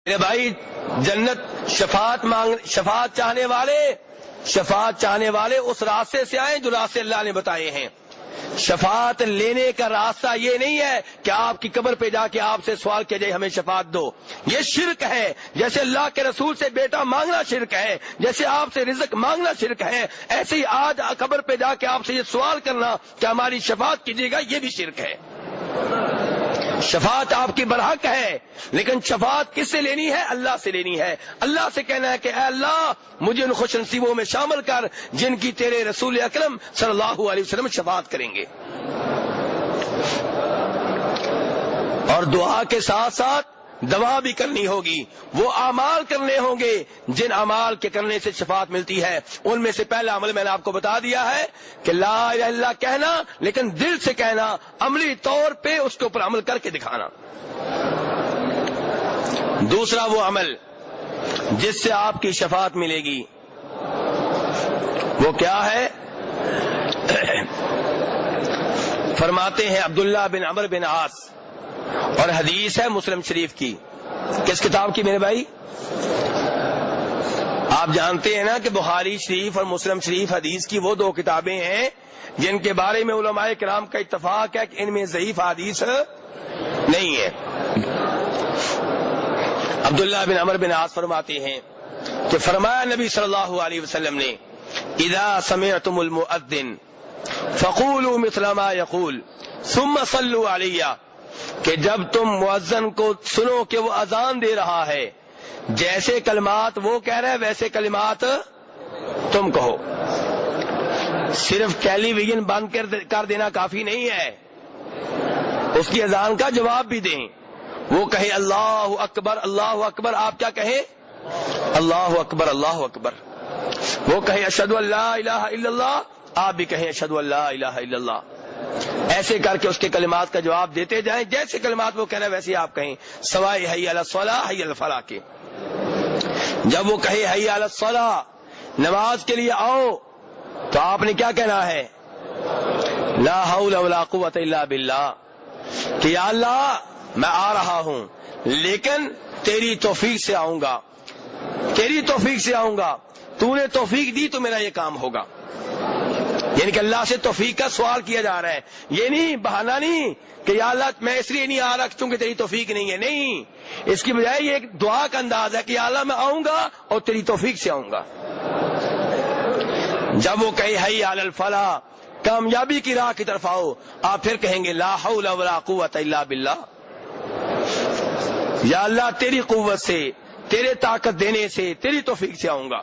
میرے بھائی جنت شفاعت چاہنے والے اس راستے سے آئیں جو راستے اللہ نے بتائے ہیں. شفاعت لینے کا راستہ یہ نہیں ہے کہ آپ کی قبر پہ جا کے آپ سے سوال کیا جائے ہمیں شفاعت دو. یہ شرک ہے. جیسے اللہ کے رسول سے بیٹا مانگنا شرک ہے, جیسے آپ سے رزق مانگنا شرک ہے, ایسے ہی آج قبر پہ جا کے آپ سے یہ سوال کرنا کہ ہماری شفاعت کیجیے گا, یہ بھی شرک ہے. شفاعت آپ کی برحق ہے, لیکن شفاعت کس سے لینی ہے؟ اللہ سے لینی ہے. اللہ سے کہنا ہے کہ اے اللہ مجھے ان خوش نصیبوں میں شامل کر جن کی تیرے رسول اکرم صلی اللہ علیہ وسلم شفاعت کریں گے. اور دعا کے ساتھ ساتھ دعا بھی کرنی ہوگی. وہ اعمال کرنے ہوں گے جن اعمال کے کرنے سے شفاعت ملتی ہے. ان میں سے پہلا عمل میں نے آپ کو بتا دیا ہے کہ لا الہ الا اللہ کہنا, لیکن دل سے کہنا, عملی طور پہ اس کے اوپر عمل کر کے دکھانا. دوسرا وہ عمل جس سے آپ کی شفاعت ملے گی وہ کیا ہے؟ فرماتے ہیں عبداللہ بن عمر بن عاص, اور حدیث ہے مسلم شریف کی. کس کتاب کی میرے بھائی؟ آپ جانتے ہیں نا کہ بخاری شریف اور مسلم شریف حدیث کی وہ دو کتابیں ہیں جن کے بارے میں علماء کرام کا اتفاق ہے کہ ان میں ضعیف حدیث نہیں ہے. عبداللہ بن عمر بن عاص فرماتے ہیں کہ فرمایا نبی صلی اللہ علیہ وسلم نے اذا سمعتم المؤذن فقولوا مثل ما يقول ثم صلوا علی, کہ جب تم مؤذن کو سنو کہ وہ اذان دے رہا ہے, جیسے کلمات وہ کہہ رہے ویسے کلمات تم کہو. صرف ٹیلی ویژن بند کر دینا کافی نہیں ہے, اس کی اذان کا جواب بھی دیں. وہ کہے اللہ اکبر اللہ اکبر, آپ کیا کہیں؟ اللہ اکبر اللہ اکبر. وہ کہے اشہد ان لا الہ الا اللہ, آپ بھی کہیں اشہد ان لا الہ الا اللہ. ایسے کر کے اس کے کلمات کا جواب دیتے جائیں, جیسے کلمات وہ کہنا ویسے آپ کہیں, سوائے حی علی الصلاۃ حی علی الفلاح کے. جب وہ کہے حی علی الصلاۃ, نماز کے لیے آؤ, تو آپ نے کیا کہنا ہے؟ لا حول ولا قوت الا باللہ, کہ یا اللہ میں آ رہا ہوں لیکن تیری توفیق سے آؤں گا, تیری توفیق سے آؤں گا, تو نے توفیق دی تو میرا یہ کام ہوگا. یعنی کہ اللہ سے توفیق کا سوال کیا جا رہا ہے. یہ نہیں بہانہ نہیں کہ یا اللہ میں اس لیے نہیں آ رہا چونکہ تیری توفیق نہیں ہے, نہیں, اس کی بجائے یہ ایک دعا کا انداز ہے کہ یا اللہ میں آؤں گا اور تیری توفیق سے آؤں گا. جب وہ کہے حی علی الفلاح, کامیابی کی راہ کی طرف آؤ, آپ پھر کہیں گے لا حول ولا قوت الا باللہ, یا اللہ تیری قوت سے, تیرے طاقت دینے سے, تیری توفیق سے آؤں گا.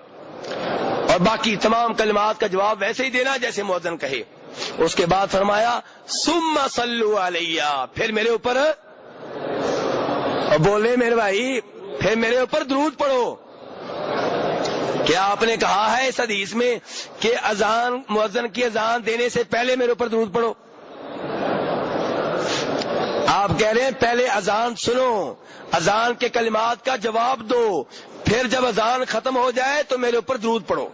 اور باقی تمام کلمات کا جواب ویسے ہی دینا جیسے مؤذن کہے. اس کے بعد فرمایا ثم صلوا علی, پھر میرے اوپر, اور بولے میرے بھائی پھر میرے اوپر درود پڑھو. کیا آپ نے کہا ہے اس حدیث میں کہ اذان مؤذن کی اذان دینے سے پہلے میرے اوپر درود پڑھو؟ آپ کہہ رہے ہیں پہلے اذان سنو, اذان کے کلمات کا جواب دو, پھر جب اذان ختم ہو جائے تو میرے اوپر درود پڑھو.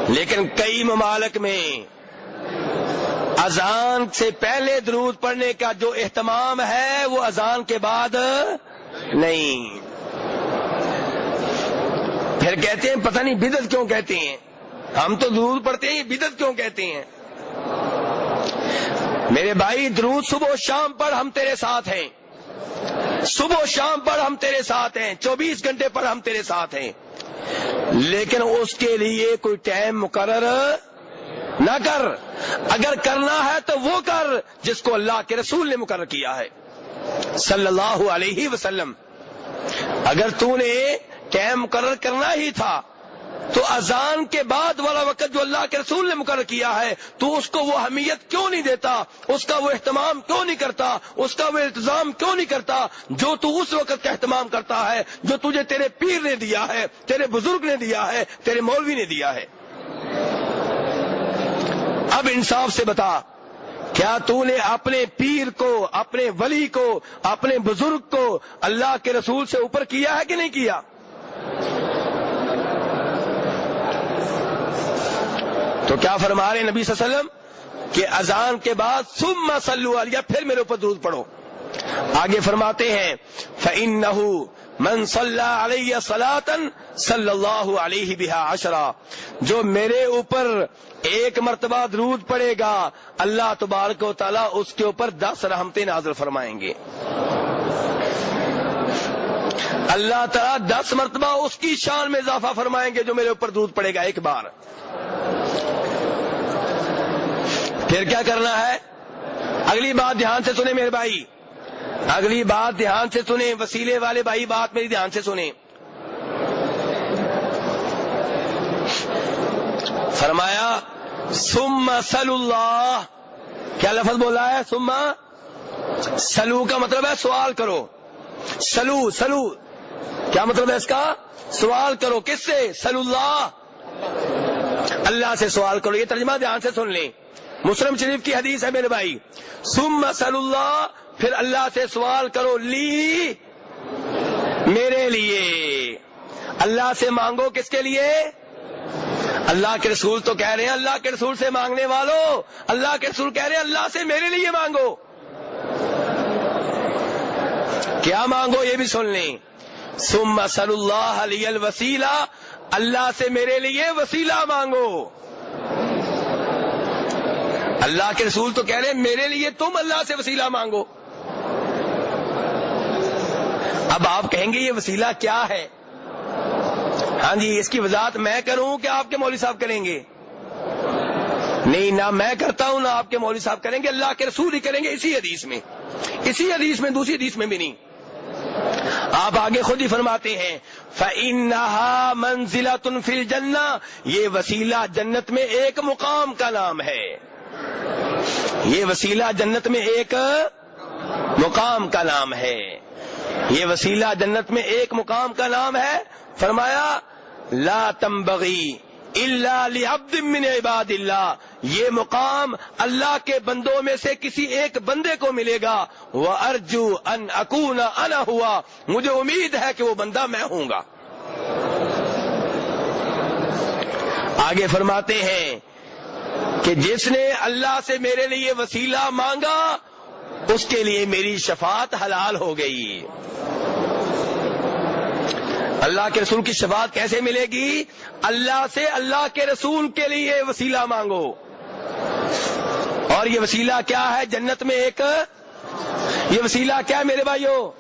لیکن کئی ممالک میں اذان سے پہلے درود پڑھنے کا جو اہتمام ہے وہ اذان کے بعد نہیں. پھر کہتے ہیں پتہ نہیں بدعت کیوں کہتے ہیں, ہم تو درود پڑھتے ہیں, بدعت کیوں کہتے ہیں؟ میرے بھائی درود صبح و شام پر ہم تیرے ساتھ ہیں, صبح و شام پر ہم تیرے ساتھ ہیں, 24 گھنٹے پر ہم تیرے ساتھ ہیں, لیکن اس کے لیے کوئی ٹائم مقرر نہ کر. اگر کرنا ہے تو وہ کر جس کو اللہ کے رسول نے مقرر کیا ہے صلی اللہ علیہ وسلم. اگر تو نے ٹائم مقرر کرنا ہی تھا تو اذان کے بعد والا وقت جو اللہ کے رسول نے مقرر کیا ہے تو اس کو وہ اہمیت کیوں نہیں دیتا, اس کا وہ اہتمام کیوں نہیں کرتا, اس کا وہ التزام کیوں نہیں کرتا جو تو اس وقت کا اہتمام کرتا ہے جو تجھے تیرے پیر نے دیا ہے, تیرے بزرگ نے دیا ہے, تیرے مولوی نے دیا ہے. اب انصاف سے بتا, کیا تو نے اپنے پیر کو, اپنے ولی کو, اپنے بزرگ کو اللہ کے رسول سے اوپر کیا ہے کہ نہیں کیا؟ تو کیا فرما رہے نبی صلی اللہ علیہ وسلم کہ اذان کے بعد ثم صلوا علیہ, پھر میرے اوپر درود پڑھو. آگے فرماتے ہیں فَإِنَّهُ مَنْ صَلَّى عَلَيَّ صَلَاةً صَلَّى اللَّهُ عَلَيْهِ بِهَا عَشْرًا، جو میرے اوپر ایک مرتبہ درود پڑے گا اللہ تبارک و تعالیٰ اس کے اوپر 10 رحمتیں نازل فرمائیں گے۔ اللہ تعالیٰ 10 مرتبہ اس کی شان میں اضافہ فرمائیں گے جو میرے اوپر درود پڑے گا ایک بار۔ پھر کیا کرنا ہے؟ اگلی بات دھیان سے سنیں میرے بھائی، اگلی بات دھیان سے سنیں، وسیلے والے بھائی بات میری دھیان سے سنیں۔ فرمایا ثم صلوا اللہ، کیا لفظ بولا ہے؟ ثم صلو کا مطلب ہے سوال کرو، سلو کیا مطلب ہے اس کا؟ سوال کرو، کس سے؟ صلو اللہ، اللہ سے سوال کرو۔ یہ ترجمہ دھیان سے سن لیں، مسلم شریف کی حدیث ہے میرے بھائی، ثم صلوا اللہ، پھر اللہ سے سوال کرو، لی میرے لیے، اللہ سے مانگو، کس کے لیے؟ اللہ کے رسول تو کہہ رہے ہیں اللہ کے رسول سے مانگنے والوں، اللہ کے رسول کہہ رہے ہیں اللہ سے میرے لیے مانگو۔ کیا مانگو یہ بھی سن لیں، ثم صلوا اللہ لی الوسیلہ، اللہ سے میرے لیے وسیلہ مانگو۔ اللہ کے رسول تو کہہ رہے ہیں میرے لیے تم اللہ سے وسیلہ مانگو۔ اب آپ کہیں گے یہ وسیلہ کیا ہے؟ ہاں جی، اس کی وضاحت میں کروں کہ آپ کے مولوی صاحب کریں گے؟ نہیں، نہ میں کرتا ہوں نہ آپ کے مولوی صاحب کریں گے، اللہ کے رسول ہی کریں گے، اسی حدیث میں، اسی حدیث میں، دوسری حدیث میں بھی نہیں۔ آپ آگے خود ہی فرماتے ہیں فَإِنَّهَا مَنزِلَةٌ فِي الْجَنَّةِ، یہ وسیلہ جنت میں ایک مقام کا نام ہے، یہ وسیلہ جنت میں ایک مقام کا نام ہے، یہ وسیلہ جنت میں ایک مقام کا نام ہے۔ فرمایا لا تنبغی الا لعبد من عباد اللہ، یہ مقام اللہ کے بندوں میں سے کسی ایک بندے کو ملے گا، وارجو ان اکون انا ہوا، مجھے امید ہے کہ وہ بندہ میں ہوں گا۔ آگے فرماتے ہیں کہ جس نے اللہ سے میرے لیے وسیلہ مانگا اس کے لیے میری شفاعت حلال ہو گئی۔ اللہ کے رسول کی شفاعت کیسے ملے گی؟ اللہ سے اللہ کے رسول کے لیے وسیلہ مانگو، اور یہ وسیلہ کیا ہے؟ جنت میں ایک، یہ وسیلہ کیا ہے میرے بھائیو؟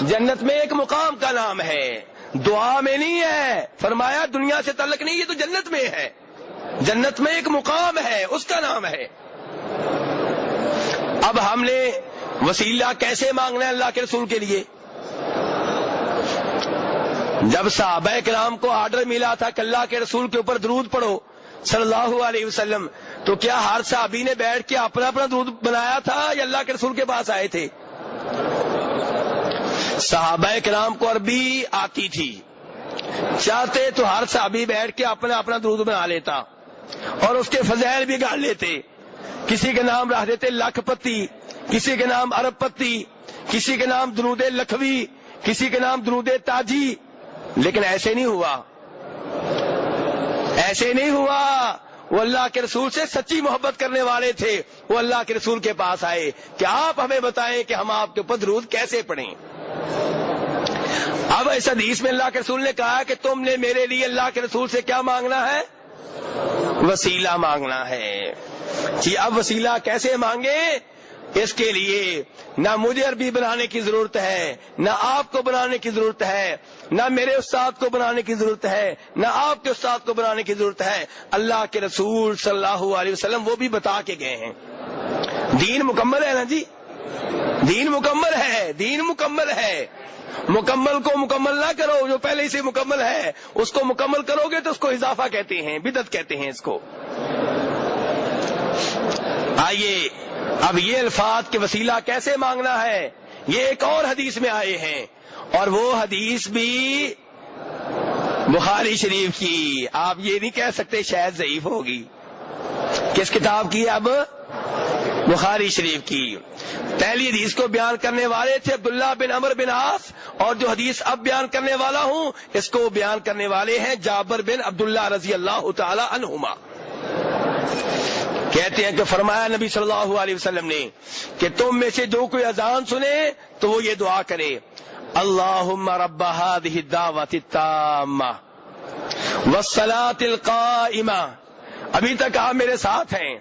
جنت میں ایک مقام کا نام ہے، دعا میں نہیں ہے، فرمایا دنیا سے تعلق نہیں، یہ تو جنت میں ہے، جنت میں ایک مقام ہے، اس کا نام ہے۔ اب ہم نے وسیلہ کیسے مانگنا ہے اللہ کے رسول کے لیے؟ جب صحابہ کرام کو آرڈر ملا تھا کہ اللہ کے رسول کے اوپر درود پڑھو صلی اللہ علیہ وسلم، تو کیا ہر صحابی نے بیٹھ کے اپنا اپنا درود بنایا تھا یا اللہ کے رسول کے پاس آئے تھے؟ صحابہ کرام کو عربی آتی تھی، چاہتے تو ہر صحابی بیٹھ کے اپنا اپنا درود بنا لیتا اور اس کے فضائل بھی گاڑ لیتے، کسی کے نام رکھ دیتے لکھ پتی، کسی کے نام عرب پتی، کسی کے نام درود لکھوی، کسی کے نام درود تاجی، لیکن ایسے نہیں ہوا، ایسے نہیں ہوا۔ وہ اللہ کے رسول سے سچی محبت کرنے والے تھے، وہ اللہ کے رسول کے پاس آئے کہ آپ ہمیں بتائیں کہ ہم آپ کے اوپر درود کیسے پڑھیں۔ اب اس حدیث میں اللہ کے رسول نے کہا کہ تم نے میرے لیے اللہ کے رسول سے کیا مانگنا ہے؟ وسیلہ مانگنا ہے۔ جی اب وسیلہ کیسے مانگے؟ اس کے لیے نہ مجھے عربی بنانے کی ضرورت ہے، نہ آپ کو بنانے کی ضرورت ہے، نہ میرے استاد کو بنانے کی ضرورت ہے، نہ آپ کے استاد کو بنانے کی ضرورت ہے، اللہ کے رسول صلی اللہ علیہ وسلم وہ بھی بتا کے گئے ہیں۔ دین مکمل ہے نا جی، دین مکمل ہے، دین مکمل ہے۔ مکمل کو مکمل نہ کرو، جو پہلے سے مکمل ہے اس کو مکمل کرو گے تو اس کو اضافہ کہتے ہیں، بدعت کہتے ہیں اس کو۔ آئیے اب یہ الفاظ کے وسیلہ کیسے مانگنا ہے یہ ایک اور حدیث میں آئے ہیں، اور وہ حدیث بھی بخاری شریف کی، آپ یہ نہیں کہہ سکتے شاید ضعیف ہوگی۔ کس کتاب کی؟ اب بخاری شریف کی۔ پہلی حدیث کو بیان کرنے والے تھے عبداللہ بن عمر بن عاص، اور جو حدیث اب بیان کرنے والا ہوں اس کو بیان کرنے والے ہیں جابر بن عبداللہ رضی اللہ تعالی عنہما۔ کہتے ہیں کہ فرمایا نبی صلی اللہ علیہ وسلم نے کہ تم میں سے جو کوئی اذان سنے تو وہ یہ دعا کرے، اللہم رب هذه الدعوة التامة والصلاة القائمة. ابھی تک آپ میرے ساتھ ہیں،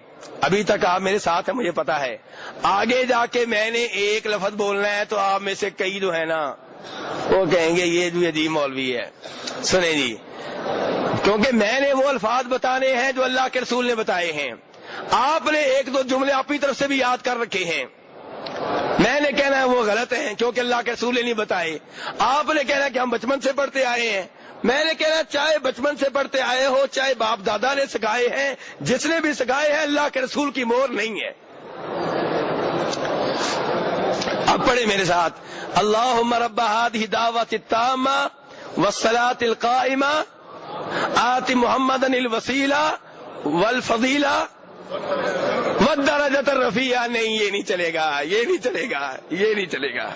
ابھی تک آپ میرے ساتھ ہیں، مجھے پتا ہے. آگے جا کے میں نے ایک لفظ بولنا ہے تو آپ میں سے کئی جو ہے نا وہ کہیں گے یہ جو عجیب مولوی ہے. سنیں جی، کیونکہ میں نے وہ الفاظ بتانے ہیں جو اللہ کے رسول نے بتائے ہیں. آپ نے ایک دو جملے اپنی طرف سے بھی یاد کر رکھے ہیں، میں نے کہنا ہے وہ غلط ہیں کیونکہ اللہ کے رسول نے نہیں بتائے. آپ نے کہنا کہ ہم بچپن سے پڑھتے آئے ہیں، میں نے کہنا چاہے بچپن سے پڑھتے آئے ہو چاہے باپ دادا نے سکھائے ہیں، جس نے بھی سکھائے ہیں اللہ کے رسول کی مہر نہیں ہے. اب پڑھے میرے ساتھ، اللہم رب هذه الدعوة التامة والصلاة القائمة آت محمدا الوسیلہ والفضیلہ والدرجۃ الرفیعہ. نہیں، یہ نہیں چلے گا، یہ نہیں چلے گا، یہ نہیں چلے گا.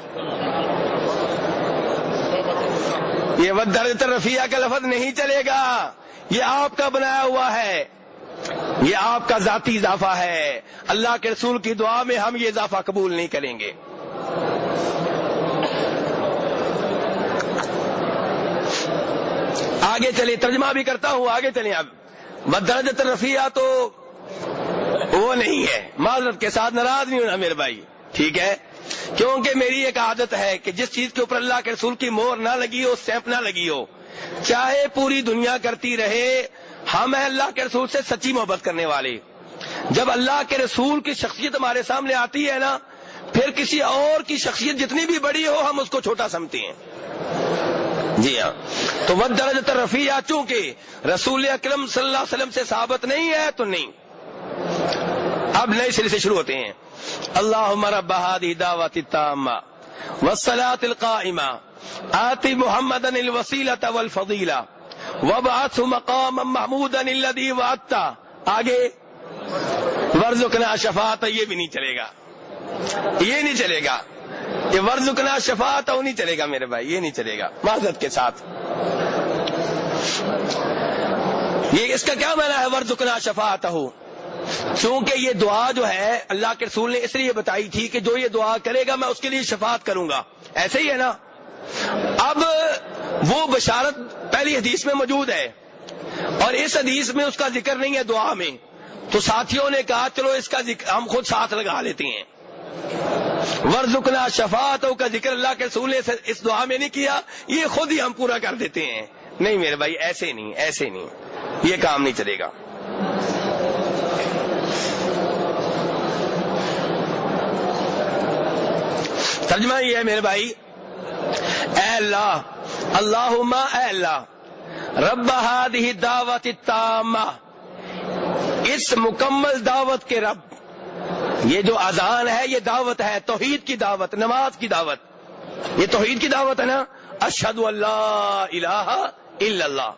یہ والدرجۃ الرفیعہ کا لفظ نہیں چلے گا، یہ آپ کا بنایا ہوا ہے، یہ آپ کا ذاتی اضافہ ہے. اللہ کے رسول کی دعا میں ہم یہ اضافہ قبول نہیں کریں گے. آگے چلے، ترجمہ بھی کرتا ہوں، آگے چلیں. اب والدرجۃ الرفیعہ تو وہ نہیں ہے، معذرت کے ساتھ ناراض نہیں ہونا میرے بھائی، ٹھیک ہے؟ کیونکہ میری ایک عادت ہے کہ جس چیز کے اوپر اللہ کے رسول کی مہر نہ لگی ہو، سٹیمپ نہ لگی ہو، چاہے پوری دنیا کرتی رہے، ہم ہیں اللہ کے رسول سے سچی محبت کرنے والے. جب اللہ کے رسول کی شخصیت ہمارے سامنے آتی ہے نا، پھر کسی اور کی شخصیت جتنی بھی بڑی ہو ہم اس کو چھوٹا سمجھتے ہیں. جی ہاں، تو والدرجۃ الرفیعہ چونکہ رسول اکرم صلی اللہ علیہ وسلم سے ثابت نہیں ہے تو نہیں. اب نئے سرے سے شروع ہوتے ہیں. اللہم رب هذه الدعوة التامة والصلاة القائمة آت محمدا الوسیلة والفضیلة وابعثه مقاما محمودا الذي وعدته. آگے وارزقنا شفاعته، یہ بھی نہیں چلے گا، یہ نہیں چلے گا. یہ وارزقنا شفاعته نہیں چلے گا میرے بھائی، یہ نہیں چلے گا معذرت کے ساتھ. یہ اس کا کیا معنی ہے وارزقنا شفاعته؟ چونکہ یہ دعا جو ہے اللہ کے رسول نے اس لیے بتائی تھی کہ جو یہ دعا کرے گا میں اس کے لیے شفاعت کروں گا، ایسے ہی ہے نا. اب وہ بشارت پہلی حدیث میں موجود ہے اور اس حدیث میں اس کا ذکر نہیں ہے دعا میں، تو ساتھیوں نے کہا چلو اس کا ذکر ہم خود ساتھ لگا لیتے ہیں. ورزقنا شفاعتہ کا ذکر اللہ کے رسول نے اس دعا میں نہیں کیا، یہ خود ہی ہم پورا کر دیتے ہیں. نہیں میرے بھائی، ایسے نہیں، ایسے نہیں، یہ کام نہیں چلے گا. ترجمہ یہ ہے میرے بھائی، اے اللہ، اللہم، اے اللہ، رب هذه الدعوة التامة، اس مکمل دعوت کے رب. یہ جو اذان ہے یہ دعوت ہے، توحید کی دعوت، نماز کی دعوت. یہ توحید کی دعوت ہے نا، اشہد ان لا الہ الا اللہ.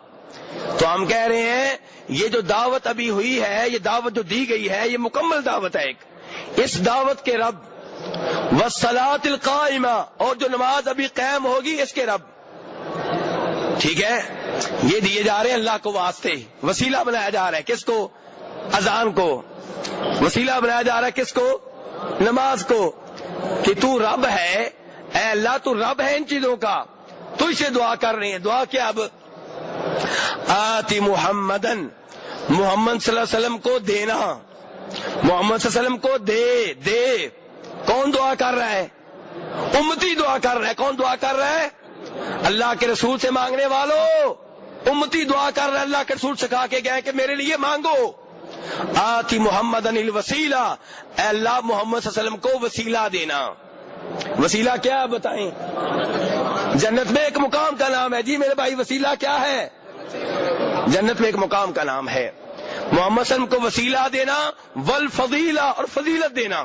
تو ہم کہہ رہے ہیں یہ جو دعوت ابھی ہوئی ہے، یہ دعوت جو دی گئی ہے، یہ مکمل دعوت ہے. اس دعوت کے رب، والصلاۃ القائمہ، اور جو نماز ابھی قائم ہوگی اس کے رب. ٹھیک ہے، یہ دیے جا رہے ہیں اللہ کو واسطے، وسیلہ بنایا جا رہا ہے کس کو؟ اذان کو. وسیلہ بنایا جا رہا ہے کس کو؟ نماز کو. کہ تو رب ہے، اے اللہ تو رب ہے ان چیزوں کا، تو اسے دعا کر رہے ہیں. دعا کیا؟ اب آتی محمدن، محمد صلی اللہ علیہ وسلم کو دینا، محمد صلی اللہ علیہ وسلم کو دے. کون دعا کر رہا ہے؟ امتی دعا کر رہا ہے. کون دعا کر رہا ہے؟ اللہ کے رسول سے مانگنے والوں، امتی دعا کر رہا ہے. اللہ کے رسول سکھا کے گئے کہ میرے لیے مانگو. آتی محمدن الوسیلہ، اے اللہ محمد صلی اللہ علیہ وسلم کو وسیلہ دینا. وسیلہ کیا بتائیں؟ جنت میں ایک مقام کا نام ہے. جی میرے بھائی، وسیلہ کیا ہے؟ جنت میں ایک مقام کا نام ہے. محمد صلی اللہ علیہ وسلم کو وسیلہ دینا، والفضیلہ، اور فضیلت دینا.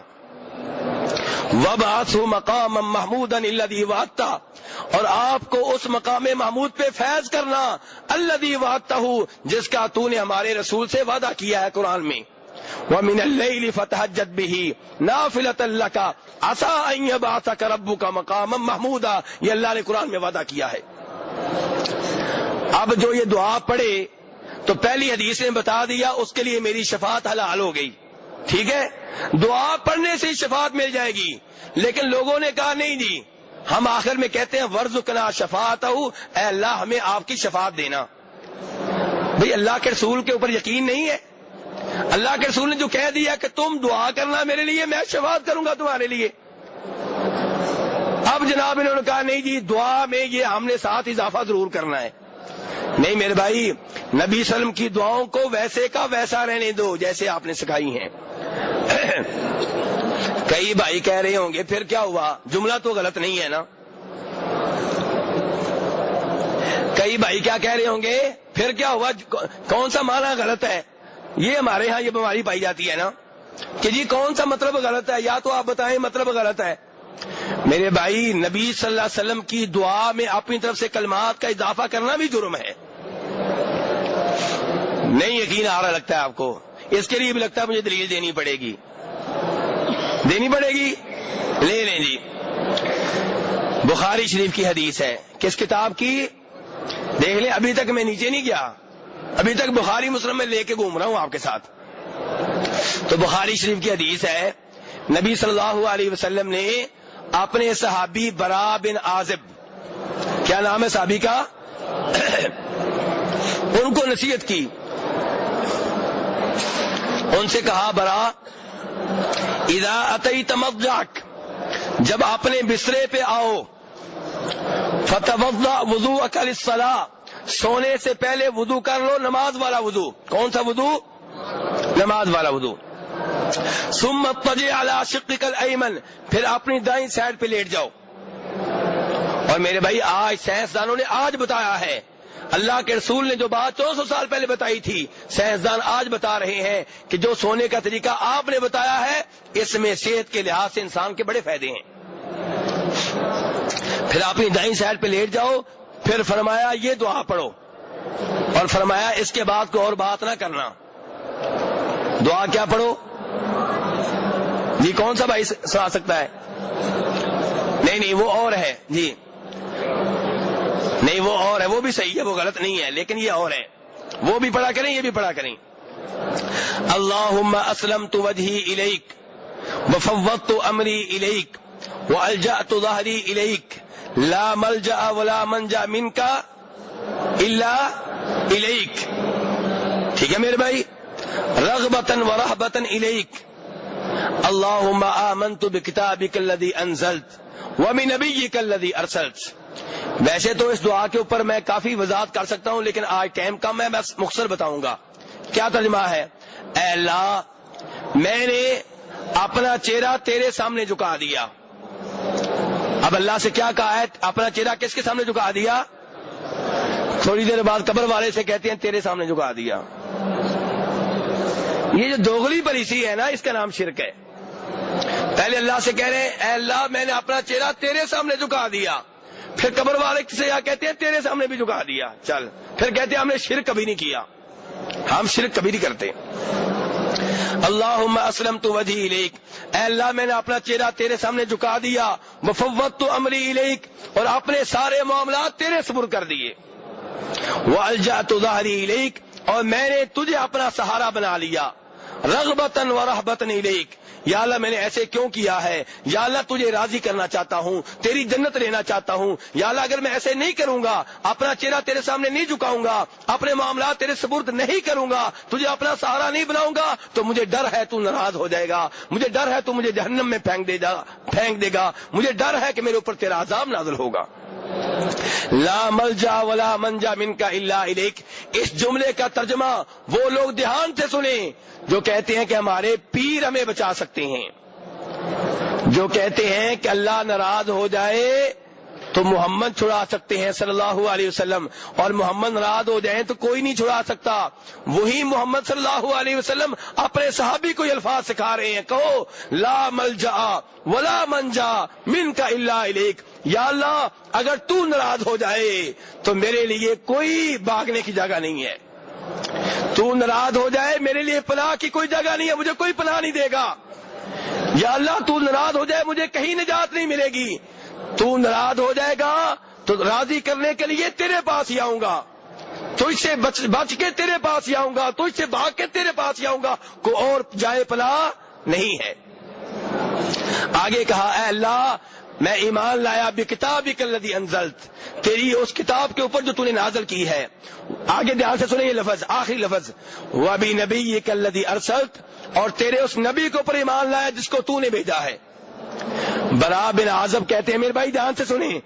وَبَعَثْهُ مَقَامًا مَحْمُودًا الَّذِي وَعَدتَّهُ، اور آپ کو اس مقام محمود پہ فیض کرنا، الَّذِي وَعَدتَّهُ، جس کا تو نے ہمارے رسول سے وعدہ کیا ہے قرآن میں. وَمِنَ اللَّيْلِ فَتَهَجَّدْ بِهِ نَافِلَةً لَكَ عَسَىٰ أَن يَبْعَثَكَ رَبُّكَ مَقَامًا مَحْمُودًا، یہ اللہ نے قرآن میں وعدہ کیا ہے. اب جو یہ دعا پڑھے تو پہلی حدیث نے بتا دیا اس کے لیے میری شفاعت حلال ہو گئی. ٹھیک ہے, دعا پڑھنے سے شفاعت مل جائے گی. لیکن لوگوں نے کہا نہیں جی, ہم آخر میں کہتے ہیں ورزقنا شفاعتہ, اے اللہ ہمیں آپ کی شفاعت دینا. بھئی اللہ کے رسول کے اوپر یقین نہیں ہے؟ اللہ کے رسول نے جو کہہ دیا کہ تم دعا کرنا میرے لیے, میں شفاعت کروں گا تمہارے لیے. اب جناب انہوں نے کہا نہیں جی دعا میں یہ ہم نے ساتھ اضافہ ضرور کرنا ہے. نہیں میرے بھائی, نبی صلی اللہ علیہ وسلم کی دعاؤں کو ویسے کا ویسا رہنے دو جیسے آپ نے سکھائی ہیں. کئی بھائی کہہ رہے ہوں گے پھر کیا ہوا, جملہ تو غلط نہیں ہے نا. کئی بھائی کیا کہہ رہے ہوں گے, پھر کیا ہوا, کون سا معنی غلط ہے؟ یہ ہمارے ہاں یہ بیماری پائی جاتی ہے نا کہ جی کون سا مطلب غلط ہے, یا تو آپ بتائیں مطلب غلط ہے. میرے بھائی نبی صلی اللہ علیہ وسلم کی دعا میں اپنی طرف سے کلمات کا اضافہ کرنا بھی جرم ہے. نہیں یقین آ رہا لگتا ہے آپ کو, اس کے لیے بھی لگتا ہے مجھے دلیل دینی پڑے گی. لے لیں جی. بخاری شریف کی حدیث ہے, کس کتاب کی دیکھ لیں, ابھی تک میں نیچے نہیں گیا, ابھی تک بخاری مسلم میں لے کے گھوم رہا ہوں آپ کے ساتھ. تو بخاری شریف کی حدیث ہے, نبی صلی اللہ علیہ وسلم نے اپنے صحابی برا بن عازب, کیا نام ہے صحابی کا, ان کو نصیحت کی. ان سے کہا برا, اذا اتیت مضجعک, جب اپنے بسترے پہ آؤ, فتوضا وضوءک للصلاۃ, سونے سے پہلے وضو کر لو, نماز والا وضو. کون سا وضو؟ نماز والا وضو. ثم اضطجع علی شقک الایمن, پھر اپنی دائیں سائڈ پہ لیٹ جاؤ. اور میرے بھائی آج سائنسدانوں نے آج بتایا ہے, اللہ کے رسول نے جو بات 400 سال پہلے بتائی تھی, سائنسدان آج بتا رہے ہیں کہ جو سونے کا طریقہ آپ نے بتایا ہے اس میں صحت کے لحاظ سے انسان کے بڑے فائدے ہیں. پھر اپنی دائیں سائڈ پہ لیٹ جاؤ, پھر فرمایا یہ دعا پڑھو, اور فرمایا اس کے بعد کوئی اور بات نہ کرنا. دعا کیا پڑھو جی؟ کون سا بھائی سنا سکتا ہے؟ نہیں وہ اور ہے جی, نہیں وہ اور ہے, وہ بھی صحیح ہے, وہ غلط نہیں ہے, لیکن یہ اور ہے, وہ بھی پڑھا کریں یہ بھی پڑھا کریں. اللہم اسلمت وجہی الیک وفوضت امری الیک والجأت ظہری الیک لا ملجأ ولا منجا منک الا الیک. ٹھیک ہے میرے بھائی, رغبتا ورہبتا الیک. اللہم آمنت بکتابک الذی انزلت وبنبیک الذی ارسلت. ویسے تو اس دعا کے اوپر میں کافی وضاحت کر سکتا ہوں, لیکن آج ٹائم کم ہے, میں مختصر بتاؤں گا. کیا ترجمہ ہے؟ اے اللہ میں نے اپنا چہرہ تیرے سامنے جھکا دیا. اب اللہ سے کیا کہا ہے؟ اپنا چہرہ کس کے سامنے جھکا دیا؟ تھوڑی دیر بعد قبر والے سے کہتے ہیں تیرے سامنے جھکا دیا. یہ جو دوغلی پالیسی ہے نا, اس کا نام شرک ہے. پہلے اللہ سے کہہ رہے ہیں اے اللہ میں نے اپنا چہرہ تیرے سامنے جھکا دیا, پھر قبر والے سے کہتے ہیں تیرے سامنے بھی جھکا دیا. چل پھر کہتے ہیں ہم نے شرک کبھی نہیں کیا, ہم شرک کبھی نہیں کرتے. اللہم اسلمت وجہی الیک, اے اللہ میں نے اپنا چہرہ تیرے سامنے جھکا دیا. وفوضت امری الیک, اور اپنے سارے معاملات تیرے سپرد کر دیے. والجأت ظہری الیک, اور میں نے تجھے اپنا سہارا بنا لیا. رغبتا ورہبتا الیک, یا اللہ میں نے ایسے کیوں کیا ہے؟ یا اللہ تجھے راضی کرنا چاہتا ہوں, تیری جنت لینا چاہتا ہوں. یا اللہ اگر میں ایسے نہیں کروں گا, اپنا چہرہ تیرے سامنے نہیں جھکاؤں گا, اپنے معاملات تیرے سپرد نہیں کروں گا, تجھے اپنا سہارا نہیں بناؤں گا, تو مجھے ڈر ہے تو ناراض ہو جائے گا, مجھے ڈر ہے تو مجھے جہنم میں پھینک دے گا, مجھے ڈر ہے کہ میرے اوپر تیرا عذاب نازل ہوگا. لا ملجا ولا منجا منک الا الیک. اس جملے کا ترجمہ وہ لوگ دھیان سے سنیں جو کہتے ہیں کہ ہمارے پیر ہمیں بچا سکتے ہیں, جو کہتے ہیں کہ اللہ ناراض ہو جائے تو محمد چھڑا سکتے ہیں صلی اللہ علیہ وسلم, اور محمد ناراض ہو جائیں تو کوئی نہیں چھڑا سکتا. وہی محمد صلی اللہ علیہ وسلم اپنے صحابی کو یہ الفاظ سکھا رہے ہیں, کہو لا ملجا ولا منجا منک الا الیک. یا اللہ اگر تو ناراض ہو جائے تو میرے لیے کوئی بھاگنے کی جگہ نہیں ہے, تو ناراض ہو جائے میرے لیے پناہ کی کوئی جگہ نہیں ہے, مجھے کوئی پناہ نہیں دے گا. یا اللہ تو ناراض ہو جائے مجھے کہیں نجات نہیں ملے گی, تو ناراض ہو جائے گا تو راضی کرنے کے لیے تیرے پاس ہی آؤں گا. تجھ سے بچ کے تیرے پاس ہی آؤں گا، تجھ سے بھاگ کے تیرے پاس ہی آؤں گا، کوئی اور جائے پناہ نہیں ہے۔ آگے کہا اے اللہ میں ایمان لایا بکتابک الذی انزلت، تیری اس کتاب کے اوپر جو تو نے نازل کی ہے۔ آگے دھیان سے سنیں یہ لفظ، آخری لفظ، وبنبیک الذی ارسلت، اور تیرے اس نبی کے اوپر ایمان لایا جس کو تو نے بھیجا ہے۔ برا بن عازب کہتے ہیں، میرے بھائی دھیان سے سنیں،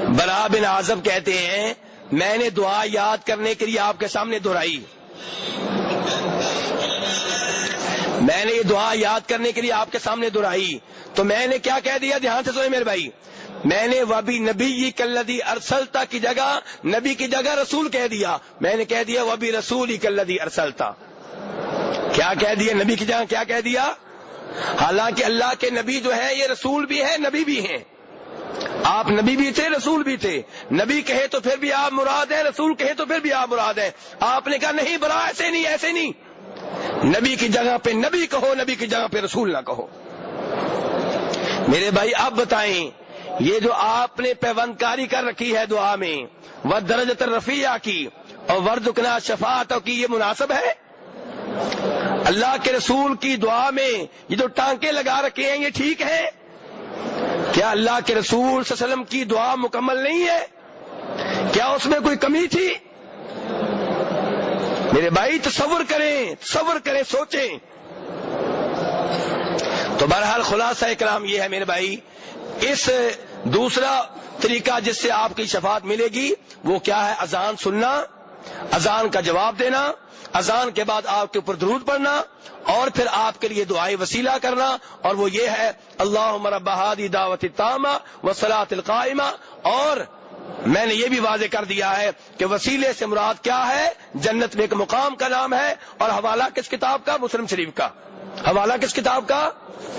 برا بن عازب کہتے ہیں میں نے دعا یاد کرنے کے لیے آپ کے سامنے دہرائی، میں نے یہ دعا یاد کرنے کے لیے آپ کے سامنے دہرائی، تو میں نے کیا کہہ دیا؟ دھیان سے سنیں میرے بھائی، میں نے وبنبیک الذی ارسلت کی جگہ نبی کی جگہ رسول کہہ دیا، میں نے کہہ دیا وبرسولک الذی ارسلت۔ کیا کہہ دیا؟ نبی کی جگہ کیا کہہ دیا؟ حالانکہ اللہ کے نبی جو ہے یہ رسول بھی ہے نبی بھی ہیں، آپ نبی بھی تھے رسول بھی تھے، نبی کہے تو پھر بھی آپ مراد ہیں، رسول کہے تو پھر بھی آپ مراد ہیں۔ آپ نے کہا نہیں برا ایسے نہیں، ایسے نہیں، نبی کی جگہ پہ نبی کہو، نبی کی جگہ پہ رسول نہ کہو۔ میرے بھائی اب بتائیں یہ جو آپ نے پیوند کاری کر رکھی ہے دعا میں، ودرجۃ الرفیع کی اور وارزقنا شفاعت کی، یہ مناسب ہے؟ اللہ کے رسول کی دعا میں یہ جو ٹانکے لگا رکھے ہیں یہ ٹھیک ہے؟ کیا اللہ کے رسول صلی اللہ علیہ وسلم کی دعا مکمل نہیں ہے؟ کیا اس میں کوئی کمی تھی؟ میرے بھائی تصور کریں سوچیں۔ تو بہرحال خلاصہ کلام یہ ہے میرے بھائی، اس دوسرا طریقہ جس سے آپ کی شفاعت ملے گی وہ کیا ہے؟ اذان سننا، اذان کا جواب دینا، اذان کے بعد آپ کے اوپر درود پڑھنا، اور پھر آپ کے لیے دعائے وسیلہ کرنا، اور وہ یہ ہے اللہم رب ہذہ دعوت التامہ والصلاۃ القائمہ۔ اور میں نے یہ بھی واضح کر دیا ہے کہ وسیلے سے مراد کیا ہے؟ جنت میں ایک مقام کا نام ہے، اور حوالہ کس کتاب کا؟ مسلم شریف کا۔ حوالہ کس کتاب کا؟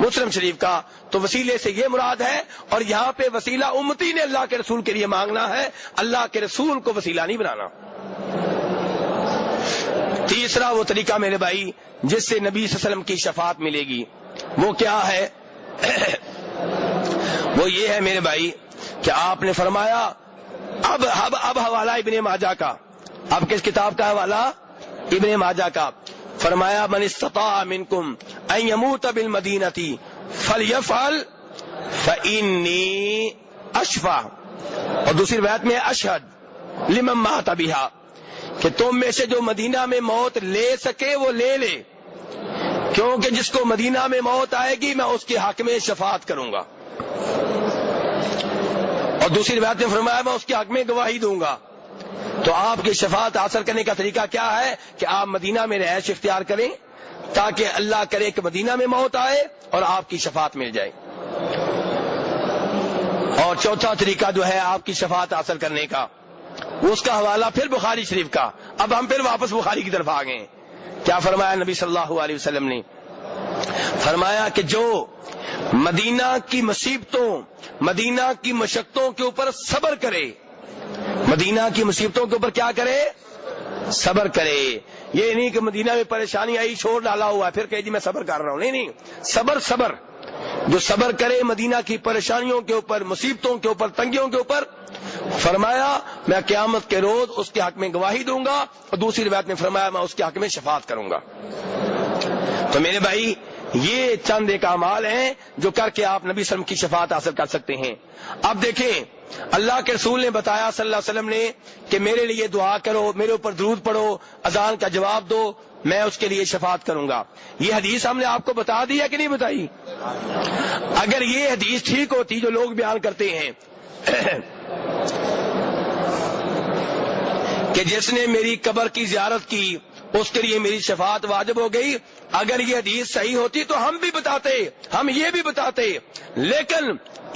مسلم شریف کا۔ تو وسیلے سے یہ مراد ہے، اور یہاں پہ وسیلہ امتی نے اللہ کے رسول کے لیے مانگنا ہے، اللہ کے رسول کو وسیلہ نہیں بنانا۔ تیسرا وہ طریقہ میرے بھائی جس سے نبی صلی اللہ علیہ وسلم کی شفاعت ملے گی وہ کیا ہے؟ وہ یہ ہے میرے بھائی کہ آپ نے فرمایا اب حوالہ ابن ماجہ کا، اب کس کتاب کا حوالہ؟ ابن ماجہ کا۔ فرمایا من استطاع منکم ان یموت بالمدینہ فلیفعل فانی اشفع، اور دوسری روایت میں اشہد لمن مات بہا، کہ تم میں سے جو مدینہ میں موت لے سکے وہ لے لے، کیونکہ جس کو مدینہ میں موت آئے گی میں اس کے حق میں شفاعت کروں گا، اور دوسری روایت میں فرمایا میں اس کے حق میں گواہی دوں گا۔ تو آپ کی شفاعت حاصل کرنے کا طریقہ کیا ہے کہ آپ مدینہ میں رہائش اختیار کریں تاکہ اللہ کرے کہ مدینہ میں موت آئے اور آپ کی شفاعت مل جائے۔ اور چوتھا طریقہ جو ہے آپ کی شفاعت حاصل کرنے کا، اس کا حوالہ پھر بخاری شریف کا۔ اب ہم پھر واپس بخاری کی طرف آ گئے۔ کیا فرمایا نبی صلی اللہ علیہ وسلم نے؟ فرمایا کہ جو مدینہ کی مصیبتوں، مدینہ کی مشقتوں کے اوپر صبر کرے، مدینہ کی مصیبتوں کے اوپر کیا کرے؟ صبر کرے۔ یہ نہیں کہ مدینہ میں پریشانی آئی چھوڑ ڈالا ہوا ہے پھر کہے جی میں صبر کر رہا ہوں، نہیں، صبر جو صبر کرے مدینہ کی پریشانیوں کے اوپر، مصیبتوں کے اوپر، تنگیوں کے اوپر، فرمایا میں قیامت کے روز اس کے حق میں گواہی دوں گا، اور دوسری روایت میں فرمایا میں اس کے حق میں شفاعت کروں گا۔ تو میرے بھائی یہ چند ایک اعمال ہیں جو کر کے آپ نبی صلی اللہ علیہ وسلم کی شفاعت حاصل کر سکتے ہیں۔ اب دیکھیں اللہ کے رسول نے بتایا صلی اللہ علیہ وسلم نے کہ میرے لیے دعا کرو، میرے اوپر درود پڑھو، اذان کا جواب دو، میں اس کے لیے شفاعت کروں گا۔ یہ حدیث ہم نے آپ کو بتا دی ہے کہ نہیں بتائی؟ اگر یہ حدیث ٹھیک ہوتی جو لوگ بیان کرتے ہیں کہ جس نے میری قبر کی زیارت کی اس کے لیے میری شفاعت واجب ہو گئی، اگر یہ حدیث صحیح ہوتی تو ہم بھی بتاتے، ہم یہ بھی بتاتے، لیکن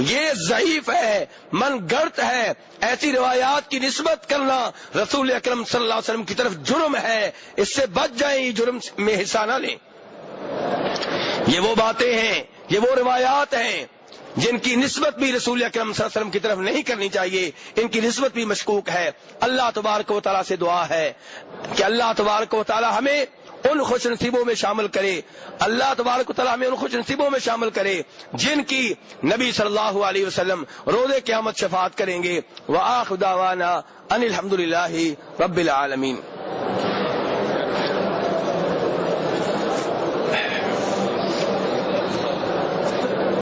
یہ ضعیف ہے، من گڑت ہے، ایسی روایات کی نسبت کرنا رسول اکرم صلی اللہ علیہ وسلم کی طرف جرم ہے، اس سے بچ جائیں، جرم میں حصہ نہ لیں۔ یہ وہ باتیں ہیں، یہ وہ روایات ہیں جن کی نسبت بھی رسول اکرم صلی اللہ علیہ وسلم کی طرف نہیں کرنی چاہیے، ان کی نسبت بھی مشکوک ہے۔ اللہ تبارک و تعالیٰ سے دعا ہے کہ اللہ تبارک و تعالیٰ ہمیں ان خوش نصیبوں میں شامل کرے، اللہ تبارک و تعالیٰ ہمیں ان خوش نصیبوں میں شامل کرے جن کی نبی صلی اللہ علیہ وسلم روز قیامت شفاعت کریں گے۔ وآخر دعوانا ان الحمدللہ رب العالمین۔